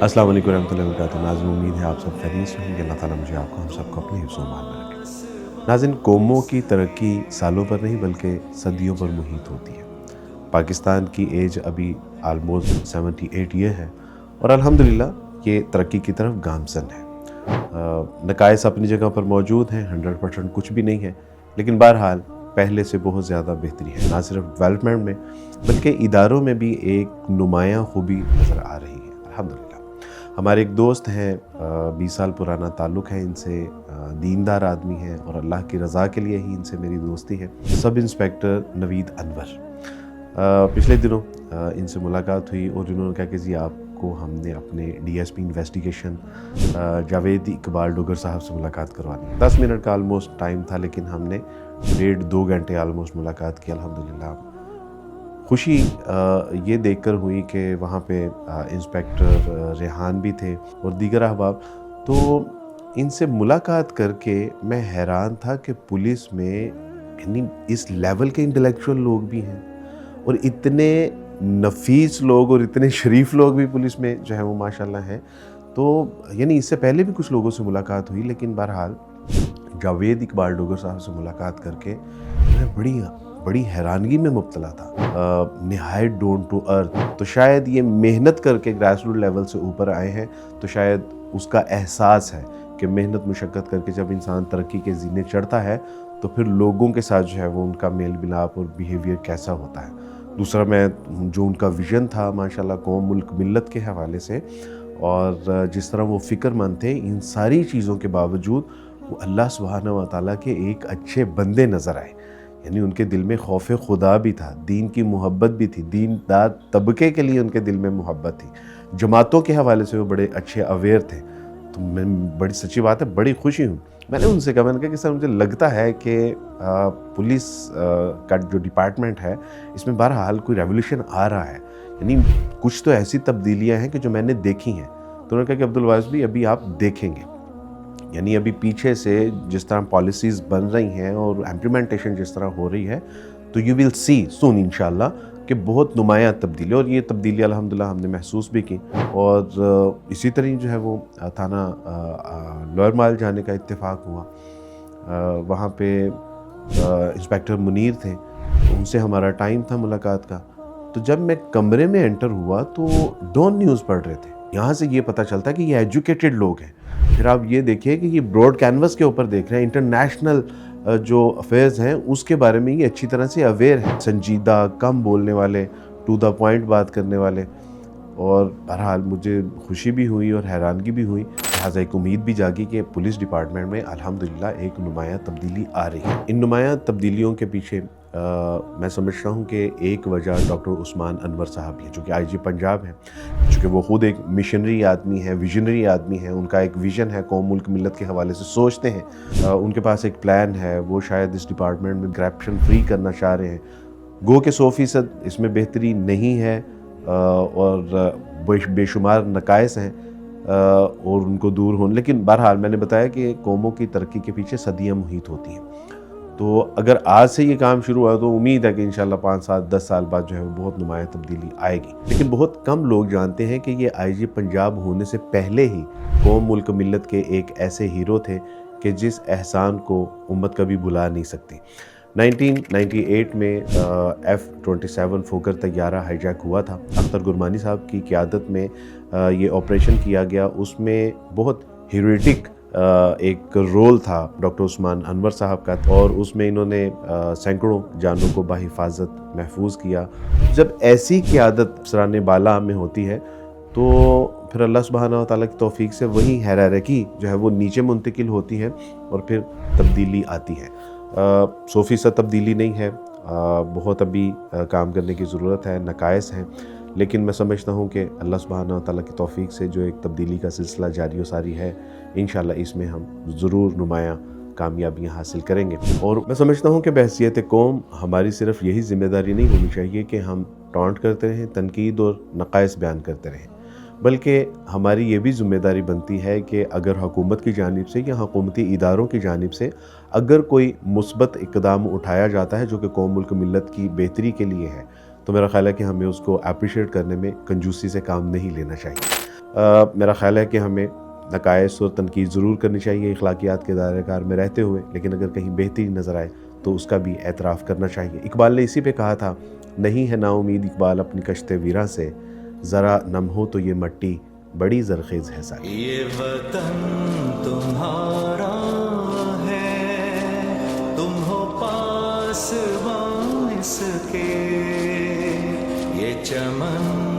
अस्सलाम वालेकुम रहमतुल्लाहि व बरकातुहू। नाज़रीन, उम्मीद है आप सब खैरियत से होंगे। अल्लाह ताला मुझे आपको हम सबको अपने हिफ्ज़ व अमान में रखे। नाज़रीन, कौमों की तरक्की सालों पर नहीं बल्कि सदियों पर मुहित होती है। पाकिस्तान की एज अभी आलमोस्ट 78 ईयर है और अल्हम्दुलिल्लाह ये तरक्की की तरफ गामज़न है। नकाइस अपनी जगह पर मौजूद हैं, 100% कुछ भी नहीं है, लेकिन बहरहाल पहले से बहुत ज़्यादा बेहतरी है। ना सिर्फ डेवलपमेंट में बल्कि इदारों में भी एक नुमायाँ खूबी नज़र आ रही है अल्हम्दुलिल्लाह। हमारे एक दोस्त हैं, 20 साल पुराना ताल्लुक़ है इनसे, दीनदार आदमी हैं और अल्लाह की रज़ा के लिए ही इनसे मेरी दोस्ती है। सब इंस्पेक्टर नवीद अनवर, पिछले दिनों इनसे मुलाकात हुई और इन्होंने कहा कि जी आपको हमने अपने डीएसपी इन्वेस्टिगेशन जावेद इकबाल डोगर साहब से मुलाकात करवानी है। 10 मिनट का आलमोस्ट टाइम था, लेकिन हमने 1.5-2 घंटे आलमोस्ट मुलाकात की। अल्हम्दुलिल्लाह खुशी ये देखकर हुई कि वहाँ पे इंस्पेक्टर रेहान भी थे और दीगर अहबाब। तो इनसे मुलाकात करके मैं हैरान था कि पुलिस में यानी इस लेवल के इंटेलेक्चुअल लोग भी हैं और इतने नफीस लोग और इतने शरीफ लोग भी पुलिस में जो है वो माशाल्लाह हैं। तो यानी इससे पहले भी कुछ लोगों से मुलाकात हुई, लेकिन बहरहाल जावेद इकबाल डोगर साहब से मुलाकात करके मैं बड़ी हैरानगी में मुब्तला था। निहायत डाउन टू अर्थ। तो शायद ये मेहनत करके ग्रास रूट लेवल से ऊपर आए हैं, तो शायद उसका एहसास है कि मेहनत मुशक्क़त करके जब इंसान तरक्की के ज़ीने चढ़ता है तो फिर लोगों के साथ जो है वो उनका मेल मिलाप और बिहेवियर कैसा होता है। दूसरा, मैं जो उनका विज़न था माशाल्लाह कौम मुल्क मिल्लत के हवाले से, और जिस तरह वो फ़िक्रमंद थे, इन सारी चीज़ों के बावजूद वो अल्लाह सुब्हानहू व तआला के एक अच्छे बंदे नज़र आए। यानी उनके दिल में खौफ खुदा भी था, दीन की मोहब्बत भी थी, दीनदार तबके के लिए उनके दिल में मोहब्बत थी, जमातों के हवाले से वो बड़े अच्छे अवेयर थे। तो मैं बड़ी सच्ची बात है, बड़ी खुशी हूँ। मैंने उनसे कहा, मैंने कहा कि सर मुझे लगता है कि पुलिस का जो डिपार्टमेंट है इसमें बहरहाल कोई रेवोल्यूशन आ रहा है, यानी कुछ तो ऐसी तब्दीलियाँ हैं कि जो मैंने देखी हैं। तो उन्होंने कहा कि अब्दुल वाइस भी अभी आप देखेंगे, यानी अभी पीछे से जिस तरह पॉलिसीज़ बन रही हैं और इम्प्लीमेंटेशन जिस तरह हो रही है, तो यू विल सी सून इंशाल्लाह कि बहुत नुमायाँ तब्दीली, और ये तब्दीली अल्हम्दुलिल्लाह हमने महसूस भी की। और इसी तरह जो है वो थाना लोअर माइल जाने का इत्तेफाक हुआ। वहाँ पे इंस्पेक्टर मुनीर थे, उनसे हमारा टाइम था मुलाकात का। तो जब मैं कमरे में एंटर हुआ तो डॉन न्यूज़ पढ़ रहे थे। यहाँ से ये पता चलता है कि ये एजुकेटेड लोग हैं। फिर आप ये देखिए कि ये ब्रॉड कैनवस के ऊपर देख रहे हैं, इंटरनेशनल जो अफेयर्स हैं उसके बारे में ये अच्छी तरह से अवेयर हैं, संजीदा, कम बोलने वाले, टू द पॉइंट बात करने वाले। और बहरहाल मुझे खुशी भी हुई और हैरानगी भी हुई, लिहाजा एक उम्मीद भी जागी कि पुलिस डिपार्टमेंट में अल्हम्दुलिल्लाह एक नुमायाँ तब्दीली आ रही है। इन नुमायाँ तब्दीलियों के पीछे मैं समझता हूँ कि एक वजह डॉक्टर उस्मान अनवर साहब है, जो कि आईजी पंजाब हैं, चूँकि वो ख़ुद एक मिशनरी आदमी है, विजनरी आदमी है। उनका एक विज़न है, कौम मुल्क मिल्लत के हवाले से सोचते हैं, उनके पास एक प्लान है। वो शायद इस डिपार्टमेंट में करप्शन फ्री करना चाह रहे हैं। गो के 100% इसमें बेहतरी नहीं है और बेशुमार नकाइस हैं और उनको दूर होने, लेकिन बहरहाल मैंने बताया कि कौमों की तरक्की के पीछे सदियाँ मुहित होती हैं। तो अगर आज से ये काम शुरू हुआ तो उम्मीद है कि इंशाल्लाह 5 साल 10 साल बाद जो है वो बहुत नुमायाँ तब्दीली आएगी। लेकिन बहुत कम लोग जानते हैं कि ये आईजी पंजाब होने से पहले ही कौम मुल्क मिल्लत के एक ऐसे हीरो थे कि जिस एहसान को उम्मत कभी भुला नहीं सकती। 1998 में F-27 फोकर तैयारा हाईजैक हुआ था। अख्तर गुरमानी साहब की क़यादत में ये ऑपरेशन किया गया। उसमें बहुत हीरोइक एक रोल था डॉक्टर उस्मान अनवर साहब का, और उसमें इन्होंने सैकड़ों जानों को बाहिफाजत महफूज किया। जब ऐसी क़यादत सराने बाला में होती है तो फिर अल्लाह सुब्हानहू व तआला की तौफीक से वही हायरार्की जो है वो नीचे मुंतकिल होती है और फिर तब्दीली आती है। 100% तब्दीली नहीं है, बहुत अभी काम करने की ज़रूरत है, नकाइस हैं, लेकिन मैं समझता हूँ कि अल्लाह सुब्हानहू व तआला की तौफीक से जो एक तब्दीली का सिलसिला जारी व सारी है, इंशाल्लाह इसमें हम ज़रूर नुमायाँ कामयाबियाँ हासिल करेंगे। और मैं समझता हूँ कि बहैसियत कौम हमारी सिर्फ़ यही ज़िम्मेदारी नहीं होनी चाहिए कि हम टॉन्ट करते रहें, तनकीद और नकाइस बयान करते रहें, बल्कि हमारी ये भी ज़िम्मेदारी बनती है कि अगर हुकूमत की जानिब से या हुकूमती इदारों की जानिब से अगर कोई मुस्बत इक़दाम उठाया जाता है जो कि कौम मुल्क मिल्लत की बेहतरी के लिए है, तो मेरा ख़्याल है कि हमें उसको अप्रिशिएट करने में कंजूसी से काम नहीं लेना चाहिए। میرا خیال ہے کہ ہمیں نقائص اور تنقید ضرور کرنی چاہیے اخلاقیات کے دائرۂ کار میں رہتے ہوئے، لیکن اگر کہیں بہتری نظر آئے تو اس کا بھی اعتراف کرنا چاہیے۔ اقبال نے اسی پہ کہا تھا، نہیں ہے نا امید اقبال اپنی کشت ویراں سے، ذرا نم ہو تو یہ مٹی بڑی زرخیز ہے ساقی۔ یہ وطن تمہارا ہے، تم ہو پاسبان اس کے، یہ چمن